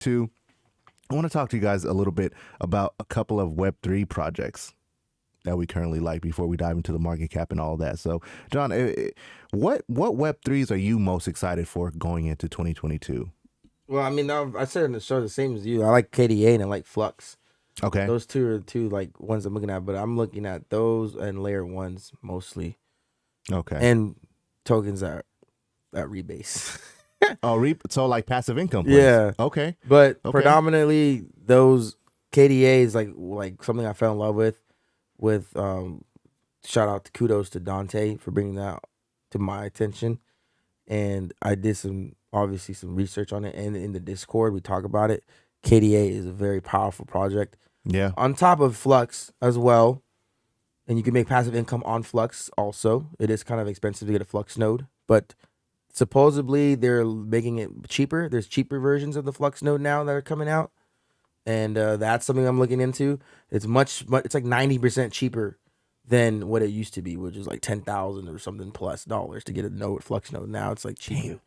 2022, I want to talk to you guys a little bit about a couple of Web3 projects that we currently like before we dive into the market cap and all that. So, John, what Web3s are you most excited for going into 2022? Well, I mean, I said in the show the same as you. I like KDA and I like Flux. Okay. Those two are the two like ones I'm looking at, but I'm looking at those and layer ones mostly, Okay. and tokens at rebase. Oh, so like passive income plays. Yeah, Okay. but Okay. predominantly those KDAs like something I fell in love with. With shout out to kudos to Dante for bringing that to my attention, and I did obviously some research on it, and in the Discord we talk about it. KDA is a very powerful project. Yeah. On top of Flux as well, and you can make passive income on Flux also. It is kind of expensive to get a Flux node, but supposedly they're making it cheaper. There's cheaper versions of the Flux node now that are coming out, and that's something I'm looking into. It's it's like 90% cheaper than what it used to be, which is like 10,000 or something plus dollars to get a node Flux node. Now it's like cheaper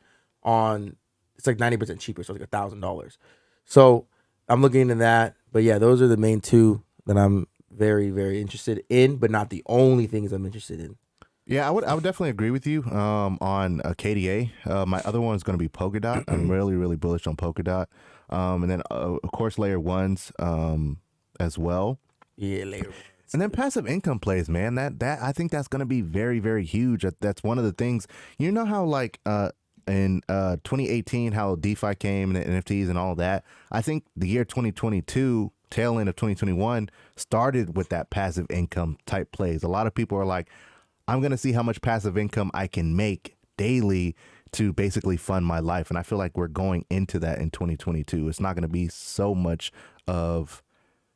it's like 90% cheaper, so it's like $1,000. So I'm looking into that. But yeah, those are the main two that I'm very, very interested in, but not the only things I'm interested in. Yeah, I would definitely agree with you on KDA. My other one is going to be Polkadot. I'm really, really bullish on Polkadot. And then, of course, layer ones as well. Yeah, later. And then passive income plays, man. That I think that's going to be very, very huge. That's one of the things. You know how like in 2018, how DeFi came and the NFTs and all that. I think the year 2022, tail end of 2021, started with that passive income type plays. A lot of people are like, I'm going to see how much passive income I can make daily to basically fund my life. And I feel like we're going into that in 2022. It's not going to be so much of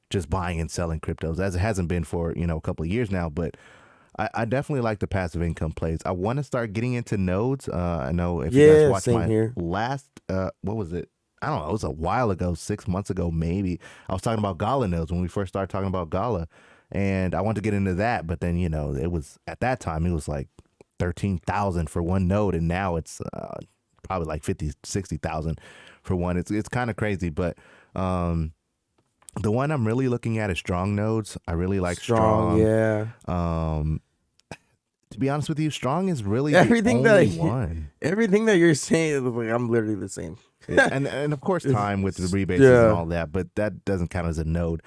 just buying and selling cryptos as it hasn't been for, a couple of years now. But I definitely like the passive income plays. I want to start getting into nodes. I know if you guys watched same my here. last, what was it? I don't know. It was a while ago, 6 months ago, maybe. I was talking about Gala nodes when we first started talking about Gala. And I wanted to get into that, but then it was at that time it was like 13,000 for one node, and now it's probably like 50, 60,000 for one. It's kind of crazy, but the one I'm really looking at is strong nodes. I really like strong. Yeah. To be honest with you, strong is really Everything the only that one. Everything that you're saying, like, I'm literally the same. and of course time with the rebases and all that, but that doesn't count as a node.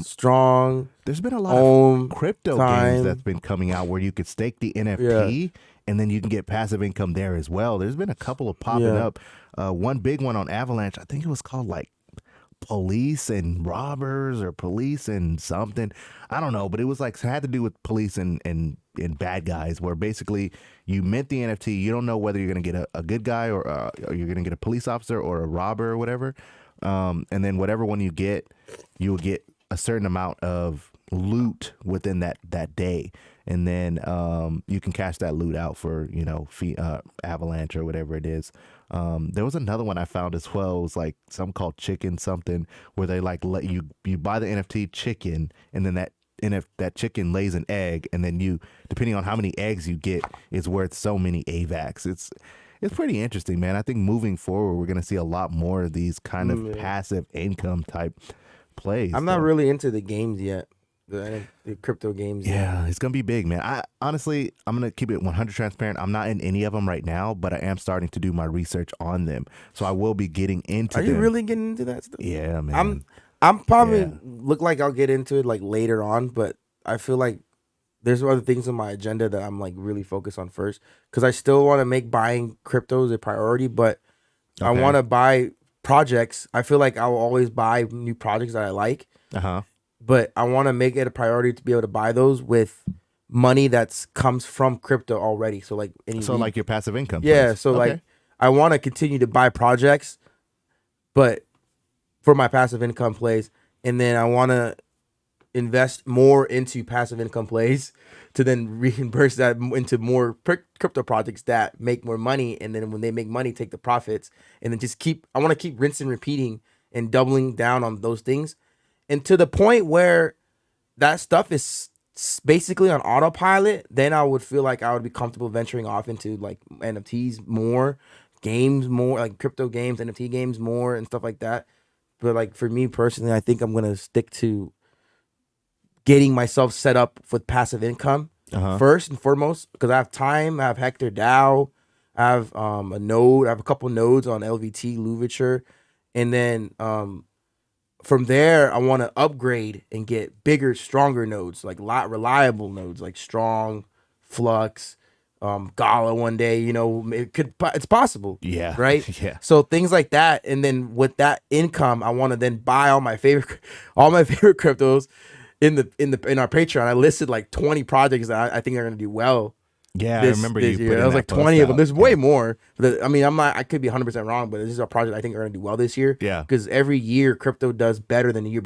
Strong. There's been a lot of crypto games that's been coming out where you could stake the NFT and then you can get passive income there as well. There's been a couple of popping up. One big one on Avalanche, I think it was called like Police and Robbers or Police and something. I don't know, but it was like it had to do with police and bad guys, where basically you mint the NFT. You don't know whether you're going to get a good guy or you're going to get a police officer or a robber or whatever. And then whatever one you get, you will get a certain amount of loot within that day. And then you can cash that loot out for, Avalanche or whatever it is. There was another one I found as well. It was like something called Chicken something, where they like let you buy the NFT chicken, and then that chicken lays an egg, and then you, depending on how many eggs you get, is worth so many AVAX. It's pretty interesting, man. I think moving forward, we're going to see a lot more of these kind of passive income type plays. I'm not really into the games yet. The crypto games. Yeah, it's going to be big, man. I'm going to keep it 100 transparent. I'm not in any of them right now, but I am starting to do my research on them. So I will be getting into them. Are you really getting into that stuff? Yeah, man. I'm probably look like I'll get into it like later on, but I feel like there's other things on my agenda that I'm like really focused on first, because I still want to make buying cryptos a priority, but I want to buy projects. I feel like I will always buy new projects that I like. But I want to make it a priority to be able to buy those with money that comes from crypto already. So like like your passive income. Yeah. Place. So like I want to continue to buy projects, but for my passive income plays, and then I want to invest more into passive income plays to then reimburse that into more crypto projects that make more money. And then when they make money, take the profits, and then I want to keep rinsing, repeating, and doubling down on those things. And to the point where that stuff is basically on autopilot, then I would feel like I would be comfortable venturing off into like NFTs more, games more, like crypto games, NFT games more, and stuff like that. But like for me personally, I think I'm gonna stick to getting myself set up with passive income first and foremost, because I have time. I have Hector DAO. I have a node. I have a couple nodes on LVT, Louverture, and then from there, I want to upgrade and get bigger, stronger nodes, like reliable nodes, like Strong, Flux, Gala one day. It's possible. Yeah. Right. Yeah. So things like that, and then with that income, I want to then buy all my favorite cryptos in our Patreon. I listed like 20 projects that I think are going to do well. Yeah, I remember you. Year. I was like 20 of them. There's way more. But I mean, I could be 100% wrong, but this is a project I think are going to do well this year. Yeah. Because every year crypto does better than the year